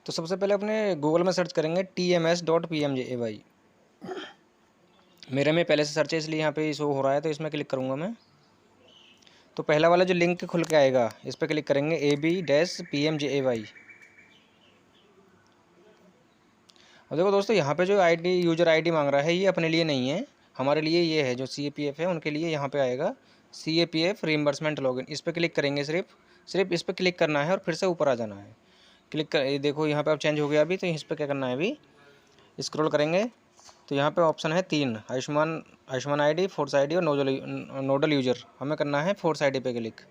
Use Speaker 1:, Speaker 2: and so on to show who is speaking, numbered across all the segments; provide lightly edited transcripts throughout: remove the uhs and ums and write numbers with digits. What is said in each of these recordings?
Speaker 1: तो सबसे पहले अपने गूगल में सर्च करेंगे tms.pmjay। मेरे में पहले से सर्च है इसलिए यहाँ पे शो हो रहा है, तो इसमें क्लिक करूँगा मैं। तो पहला वाला जो लिंक खुल के आएगा इस पर क्लिक करेंगे ab-pmjay। और देखो दोस्तों, यहाँ पे जो आईडी यूज़र आईडी मांग रहा है ये अपने लिए नहीं है, हमारे लिए ये है जो CAPF है उनके लिए। यहाँ पे आएगा CAPF रिइंबर्समेंट लॉगिन, इस पर क्लिक करेंगे। सिर्फ इस पर क्लिक करना है और फिर से ऊपर आ जाना है। क्लिक कर, ये देखो यहाँ पे अब चेंज हो गया अभी। तो इस पर क्या करना है, अभी स्क्रॉल करेंगे तो यहाँ पे ऑप्शन है 3, आयुष्मान ID, फोर्स ID और नोडल यूजर। हमें करना है फोर्स ID पे क्लिक।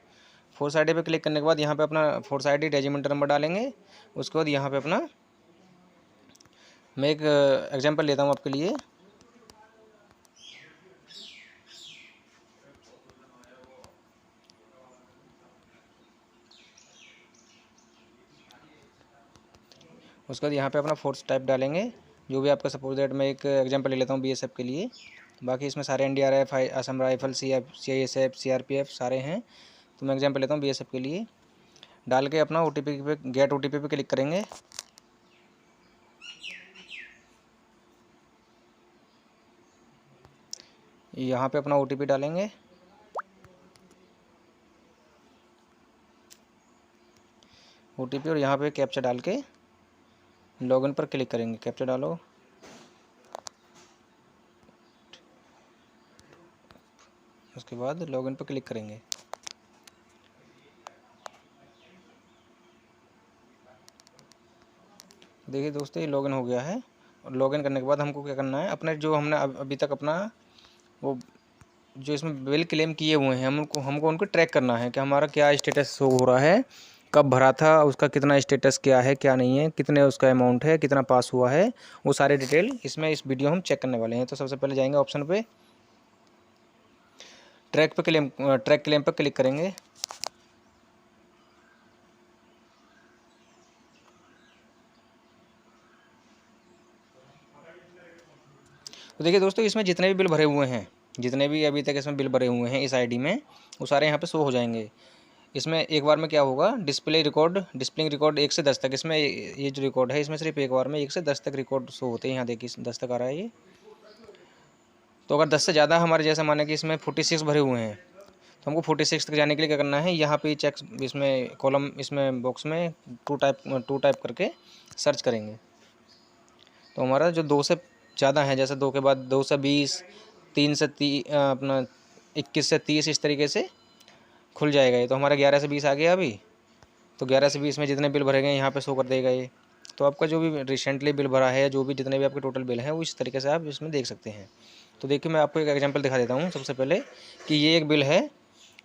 Speaker 1: फोर्स ID पे क्लिक करने के बाद यहाँ पे अपना फोर्स ID रेजिमेंट नंबर डालेंगे। उसके बाद यहाँ पे अपना, मैं एक एग्जांपल लेता हूँ आपके लिए। उसके बाद यहाँ पे अपना फोर्स टाइप डालेंगे जो भी आपका। सपोज दैट मैं एक एग्जांपल ले लेता हूँ BSF के लिए। बाकी इसमें सारे NDRF, Assam rifle, CISF, CRPF सारे हैं। तो मैं एग्जांपल लेता हूँ BSF के लिए। डाल के अपना OTP पे, गेट OTP पे क्लिक करेंगे। यहाँ पे अपना OTP डालेंगे। OTP और यहाँ पे कैप्चा डाल के लॉगिन पर क्लिक करेंगे। कैप्चा डालो, उसके बाद लॉगिन पर क्लिक करेंगे। देखिए दोस्तों, ये लॉगिन हो गया है। और लॉगिन करने के बाद हमको क्या करना है, अपने जो हमने अभी तक अपना वो जो इसमें बिल क्लेम किए हुए हैं हमको उनको ट्रैक करना है कि हमारा क्या स्टेटस शो हो रहा है, कब भरा था, उसका कितना स्टेटस क्या है क्या नहीं है, कितने उसका अमाउंट है, कितना पास हुआ है, वो सारे डिटेल इसमें इस वीडियो हम चेक करने वाले हैं। तो सबसे पहले जाएंगे ऑप्शन पे, ट्रैक क्लेम पर क्लिक करेंगे। तो देखिए दोस्तों, इसमें जितने भी बिल भरे हुए हैं, जितने भी अभी तक इसमें बिल भरे हुए हैं इस आईडी में, वो सारे यहाँ पे शो हो जाएंगे। इसमें एक बार में क्या होगा, डिस्प्लिंग रिकॉर्ड 1 से 10 तक। इसमें ये जो रिकॉर्ड है इसमें सिर्फ एक बार में 1 से 10 तक रिकॉर्ड शो होते हैं। यहाँ देखिए 10 तक आ रहा है ये। तो अगर 10 से ज़्यादा हमारे जैसा माने कि इसमें 46 भरे हुए हैं, तो हमको 46 तक जाने के लिए क्या करना है, यहाँ पे चेक, इसमें कॉलम, इसमें बॉक्स में टू टाइप करके सर्च करेंगे। तो हमारा जो 2 से ज़्यादा है, जैसे 2 के बाद 2 से 20, 3 से अपना 21 से 30, इस तरीके से खुल जाएगा ये। तो हमारा 11 से 20 आ गया अभी। तो 11 से 20 में जितने बिल भरे गए यहाँ पे शो कर देगा ये। तो आपका जो भी रिसेंटली बिल भरा है, जो भी जितने भी आपके टोटल बिल हैं, वो इस तरीके से आप इसमें देख सकते हैं। तो देखिए, मैं आपको एक एग्जांपल दिखा देता हूँ सबसे पहले कि ये एक बिल है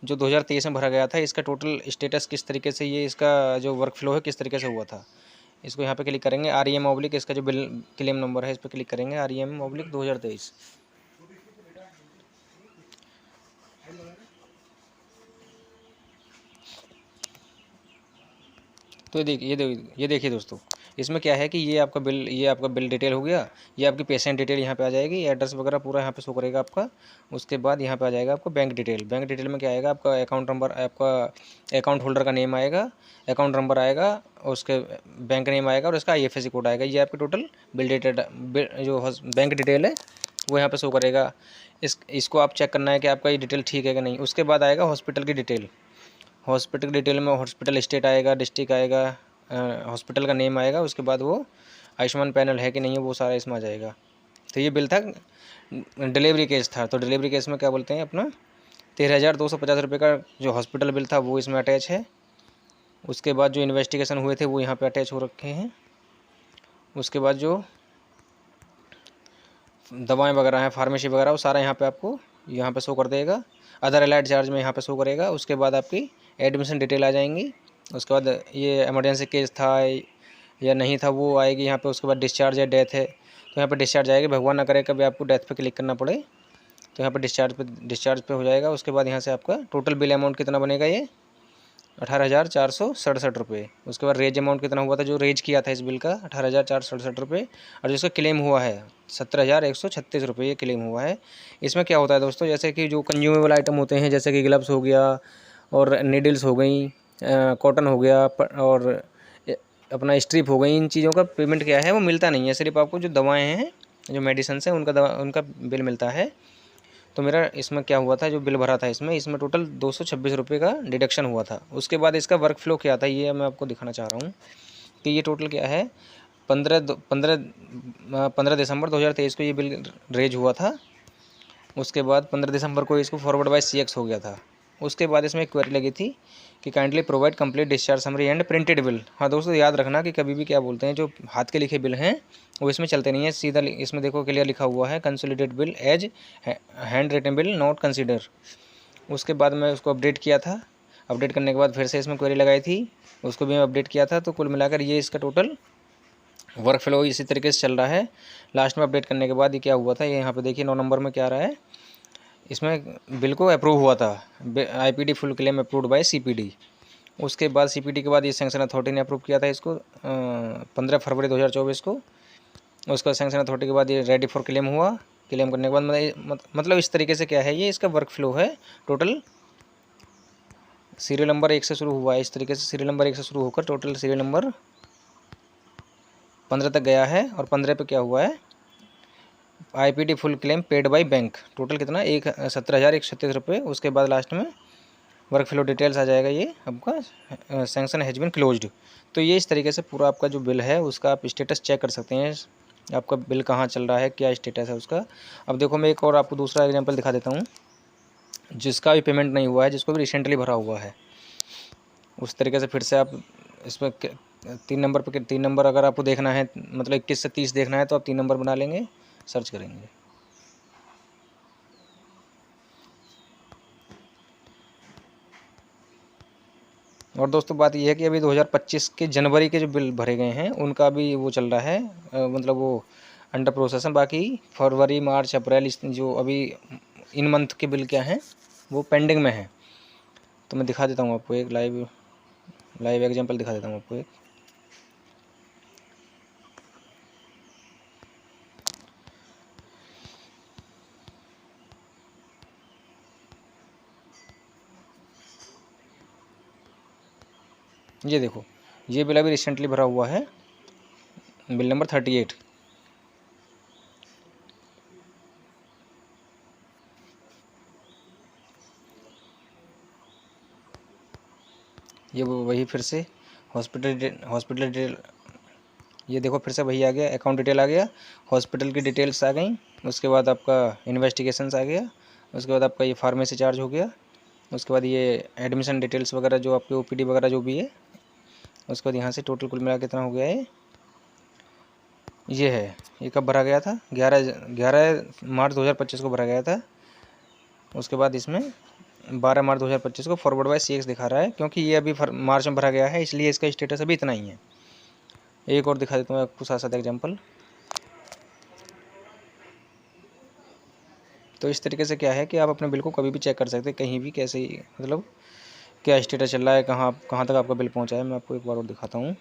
Speaker 1: जो 2023 में भरा गया था। इसका टोटल स्टेटस किस तरीके से, ये इसका जो वर्क फ्लो है किस तरीके से हुआ था। इसको यहाँ पे क्लिक करेंगे, REM/ इसका जो बिल क्लेम नंबर है इस पर क्लिक करेंगे, REM/2023। तो ये देखिए दोस्तों, इसमें क्या है कि ये आपका बिल डिटेल हो गया। ये आपकी पेशेंट डिटेल यहाँ पे आ जाएगी, एड्रेस वगैरह पूरा यहाँ पे शो करेगा आपका। उसके बाद यहाँ पे आ जाएगा आपको बैंक डिटेल में क्या आएगा, आपका अकाउंट नंबर, आपका अकाउंट होल्डर का नेम आएगा, अकाउंट नंबर आएगा, और उसके बैंक नेम आएगा, और इसका IFSC कोड आएगा। ये आपकी टोटल जो बैंक डिटेल है वो यहाँ पर शो करेगा। इसको आप चेक करना है कि आपका ये डिटेल ठीक है कि नहीं। उसके बाद आएगा हॉस्पिटल की डिटेल। हॉस्पिटल डिटेल में हॉस्पिटल स्टेट आएगा, डिस्ट्रिक्ट आएगा, हॉस्पिटल का नेम आएगा। उसके बाद वो आयुष्मान पैनल है कि नहीं है, वो सारा इसमें आ जाएगा। तो ये बिल था, डिलीवरी केस था। तो डिलीवरी केस में क्या बोलते हैं, अपना 13,250 रुपये का जो हॉस्पिटल बिल था वो इसमें अटैच है। उसके बाद जो इन्वेस्टिगेशन हुए थे वो यहाँ पे अटैच हो रखे हैं। उसके बाद जो दवाएं वगैरह हैं, फार्मेसी वगैरह, वो सारा यहाँ पे आपको यहाँ पे शो कर देगा। अदर अलाइड चार्ज में यहाँ पे शो करेगा। उसके बाद आपकी एडमिशन डिटेल आ जाएंगी। उसके बाद ये इमरजेंसी केस था या नहीं था वो आएगी यहाँ पे। उसके बाद डिस्चार्ज या डेथ है तो यहाँ पे डिस्चार्ज आएगी। भगवान ना करे कभी आपको डेथ पे क्लिक करना पड़े, तो यहाँ पे डिस्चार्ज पे हो जाएगा। उसके बाद यहाँ से आपका टोटल बिल अमाउंट कितना बनेगा, ये 18,467 रुपये। उसके बाद रेज अमाउंट कितना हुआ था, जो रेज किया था इस बिल का, 18,467 रुपये। और जिसका क्लेम हुआ है 17,136 रुपये ये क्लेम हुआ है। इसमें क्या होता है दोस्तों, जैसे कि जो कंज्यूमेबल आइटम होते हैं, जैसे कि ग्लव्स हो गया और नीडल्स हो गई, कॉटन हो गया, और अपना स्ट्रिप हो गई, इन चीज़ों का पेमेंट क्या है वो मिलता नहीं है। सिर्फ आपको जो दवाएँ हैं, जो मेडिसिन है, उनका बिल मिलता है। तो मेरा इसमें क्या हुआ था, जो बिल भरा था इसमें टोटल 226 रुपये का डिडक्शन हुआ था। उसके बाद इसका वर्क फ्लो क्या था ये मैं आपको दिखाना चाह रहा हूँ कि ये टोटल क्या है। 15 दिसंबर 2023 को ये बिल रेज हुआ था। उसके बाद 15 दिसंबर को इसको फॉरवर्ड बाय CX हो गया था। उसके बाद इसमें एक क्वेरी लगी थी कि kindly provide complete discharge summary and printed bill. हाँ दोस्तों, याद रखना कि कभी भी क्या बोलते हैं, जो हाथ के लिखे बिल हैं वो इसमें चलते नहीं है। सीधा इसमें देखो क्लियर लिखा हुआ है consolidated bill as handwritten bill not consider. उसके बाद मैं उसको अपडेट किया था। अपडेट करने के बाद फिर से इसमें क्वेरी लगाई थी, उसको भी मैं अपडेट किया था। तो कुल मिलाकर ये इसका टोटल वर्क फ्लो इसी तरीके से चल रहा है। लास्ट में अपडेट करने के बाद ये क्या हुआ था, ये यहाँ पे देखिए 9 नंबर में क्या आ रहा है, इसमें बिल को अप्रूव हुआ था। IPD full claim approved by CPD। उसके बाद CPD के बाद ये सैंक्शन अथॉरिटी ने अप्रूव किया था इसको 15 फरवरी 2024 को। उसका सैंक्शन अथॉरिटी के बाद ये रेडी फॉर क्लेम हुआ। क्लेम करने के बाद मतलब इस तरीके से क्या है, ये इसका वर्क फ्लो है। टोटल सीरियल नंबर 1 से शुरू हुआ है, इस तरीके से सीरियल नंबर 1 से शुरू होकर टोटल सीरियल नंबर 15 तक गया है। और 15 पे क्या हुआ है, IPD full claim paid by bank, total कितना 17,136 रुपये। उसके बाद लास्ट में वर्क फ्लो डिटेल्स आ जाएगा, ये आपका सैंक्शन हैज बीन क्लोज्ड। तो ये इस तरीके से पूरा आपका जो बिल है उसका आप स्टेटस चेक कर सकते हैं, आपका बिल कहाँ चल रहा है, क्या स्टेटस है उसका। अब देखो मैं एक और आपको दूसरा एग्जांपल दिखा देता हूँ, जिसका भी पेमेंट नहीं हुआ है, जिसको भी रिसेंटली भरा हुआ है। उस तरीके से फिर से आप इसमें 3 नंबर अगर आपको देखना है, मतलब 21 से 30 देखना है, तो आप 3 नंबर बना लेंगे, सर्च करेंगे। और दोस्तों बात यह है कि अभी 2025 के जनवरी के जो बिल भरे गए हैं उनका भी वो चल रहा है, मतलब वो अंडर प्रोसेस है। बाकी फरवरी मार्च अप्रैल जो अभी इन मंथ के बिल क्या हैं वो पेंडिंग में है। तो मैं दिखा देता हूँ आपको एक लाइव एग्जांपल दिखा देता हूँ आपको एक। ये देखो, ये बिल अभी रिसेंटली भरा हुआ है, बिल नंबर 38। ये वही फिर से हॉस्पिटल डिटेल, ये देखो फिर से वही आ गया, अकाउंट डिटेल आ गया, हॉस्पिटल की डिटेल्स आ गई। उसके बाद आपका इन्वेस्टिगेशंस आ गया। उसके बाद आपका ये फार्मेसी चार्ज हो गया। उसके बाद ये एडमिशन डिटेल्स वगैरह जो आपके OPD वगैरह जो भी है। उसके बाद यहाँ से टोटल कुल मिला कितना हो गया है, ये है। ये कब भरा गया था, 11 मार्च 2025 को भरा गया था। उसके बाद इसमें 12 मार्च 2025 को फॉरवर्ड बाय CX दिखा रहा है, क्योंकि ये अभी मार्च में भरा गया है, इसलिए इसका स्टेटस अभी इतना ही है। एक और दिखा देता हूँ आपको साथ साथ एग्जाम्पल। तो इस तरीके से क्या है कि आप अपने बिल को कभी भी चेक कर सकते हैं, कहीं भी, कैसे ही, मतलब क्या स्टेटस चल रहा है, कहाँ तक आपका बिल पहुँचा है। मैं आपको एक बार और दिखाता हूँ।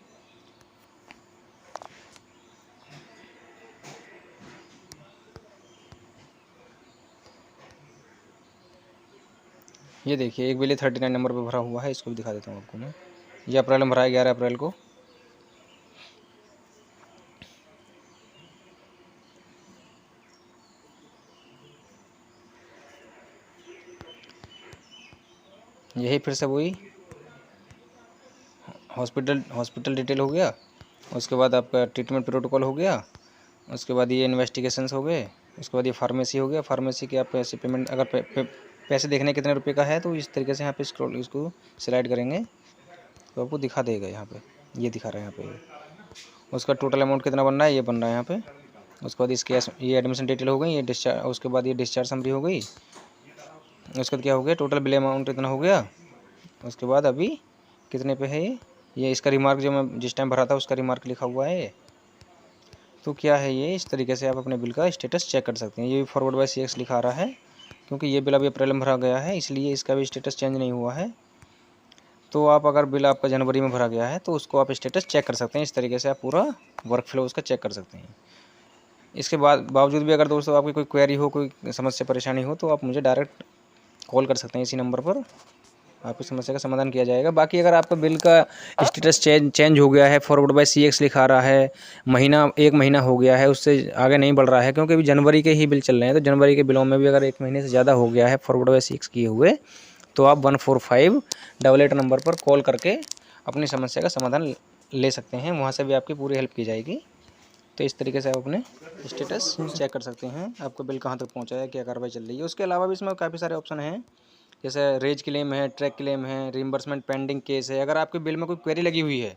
Speaker 1: ये देखिए एक बिल 39 नंबर पे भरा हुआ है, इसको भी दिखा देता हूँ आपको मैं। ये अप्रैल में भरा है, 11 अप्रैल को। यही फिर से वही हॉस्पिटल डिटेल हो गया। उसके बाद आपका ट्रीटमेंट प्रोटोकॉल हो गया। उसके बाद ये इन्वेस्टिगेशंस हो गए। उसके बाद ये फार्मेसी हो गया। फार्मेसी के आप पैसे पेमेंट, अगर पैसे देखने कितने रुपए का है, तो इस तरीके से यहाँ पे स्क्रॉल इसको स्लाइड करेंगे तो आपको दिखा देगा। यहाँ पे ये दिखा रहा है यहाँ पे उसका टोटल अमाउंट कितना बन रहा है, ये बन रहा है यहाँ पे। उसके बाद इसके ये एडमिशन डिटेल हो गई, ये डिस्चार्ज, उसके बाद ये डिस्चार्ज समरी हो गई। उसके बाद क्या हो गया, टोटल बिल अमाउंट इतना हो गया। उसके बाद अभी कितने पे है ये इसका रिमार्क जो मैं जिस टाइम भरा था उसका रिमार्क लिखा हुआ है। तो क्या है ये, इस तरीके से आप अपने बिल का स्टेटस चेक कर सकते हैं। ये भी फॉरवर्ड बाय CX लिखा रहा है, क्योंकि ये बिल अभी अप्रैल में भरा गया है, इसलिए इसका भी स्टेटस चेंज नहीं हुआ है। तो आप अगर बिल आपका जनवरी में भरा गया है तो उसको आप स्टेटस चेक कर सकते हैं। इस तरीके से आप पूरा वर्क फ्लो उसका चेक कर सकते हैं। इसके बावजूद भी अगर दोस्तों आपकी कोई क्वेरी हो, कोई समस्या परेशानी हो, तो आप मुझे डायरेक्ट कॉल कर सकते हैं इसी नंबर पर। आपकी समस्या का समाधान किया जाएगा। बाकी अगर आपका बिल का स्टेटस चेंज हो गया है, फॉरवर्ड बाय CX लिखा रहा है, महीना 1 महीना हो गया है, उससे आगे नहीं बढ़ रहा है, क्योंकि अभी जनवरी के ही बिल चल रहे हैं, तो जनवरी के बिलों में भी अगर 1 महीने से ज़्यादा हो गया है फॉरवर्ड बाय CX किए हुए, तो आप 14588 नंबर पर कॉल करके अपनी समस्या का समाधान ले सकते हैं। वहाँ से भी आपकी पूरी हेल्प की जाएगी। तो इस तरीके से आप अपने स्टेटस चेक कर सकते हैं, आपका बिल कहाँ तक पहुँचा है, क्या कार्रवाई चल रही है। उसके अलावा भी इसमें काफ़ी सारे ऑप्शन हैं, जैसे रेज क्लेम है, ट्रैक क्लेम है, रिम्बर्समेंट पेंडिंग केस है। अगर आपके बिल में कोई क्वेरी लगी हुई है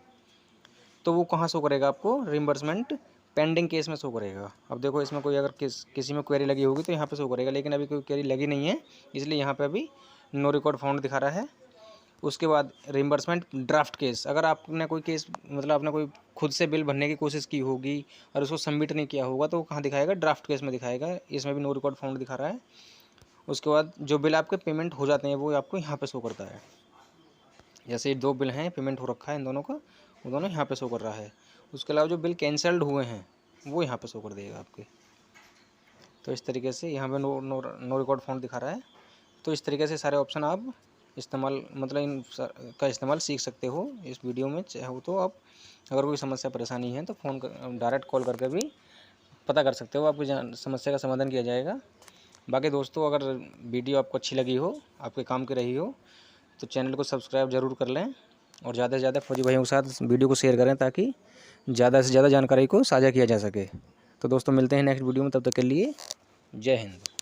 Speaker 1: तो वो कहाँ शो करेगा आपको, रिम्बर्समेंट पेंडिंग केस में शो करेगा। अब देखो इसमें कोई अगर किसी में क्वेरी लगी होगी तो यहाँ पे शो करेगा, लेकिन अभी कोई क्वेरी लगी नहीं है, इसलिए यहाँ पे अभी नो रिकॉर्ड फाउंड दिखा रहा है। उसके बाद रिम्बर्समेंट ड्राफ्ट केस, अगर आपने कोई केस मतलब आपने कोई खुद से बिल भरने की कोशिश की होगी और उसको सबमिट नहीं किया होगा तो वो कहाँ दिखाएगा, ड्राफ्ट केस में दिखाएगा। इसमें भी नो रिकॉर्ड फाउंड दिखा रहा है। उसके बाद जो बिल आपके पेमेंट हो जाते हैं वो आपको यहाँ पे शो करता है। जैसे ये 2 बिल हैं, पेमेंट हो रखा है इन दोनों का, वो दोनों यहाँ पे शो कर रहा है। उसके अलावा जो बिल कैंसल्ड हुए हैं वो यहाँ पे शो कर देगा आपके। तो इस तरीके से यहाँ पे नो रिकॉर्ड फाउंड दिखा रहा है। तो इस तरीके से सारे ऑप्शन आप इस्तेमाल मतलब इन का इस्तेमाल सीख सकते हो इस वीडियो में। चाहो तो आप अगर कोई समस्या परेशानी है तो फ़ोन कर डायरेक्ट कॉल करके भी पता कर सकते हो, आपकी समस्या का समाधान किया जाएगा। बाकी दोस्तों, अगर वीडियो आपको अच्छी लगी हो, आपके काम की रही हो, तो चैनल को सब्सक्राइब ज़रूर कर लें और ज़्यादा से ज़्यादा फौजी भाइयों के साथ वीडियो को शेयर करें ताकि ज़्यादा से ज़्यादा जानकारी को साझा किया जा सके। तो दोस्तों मिलते हैं नेक्स्ट वीडियो में, तब तक के लिए जय हिंद।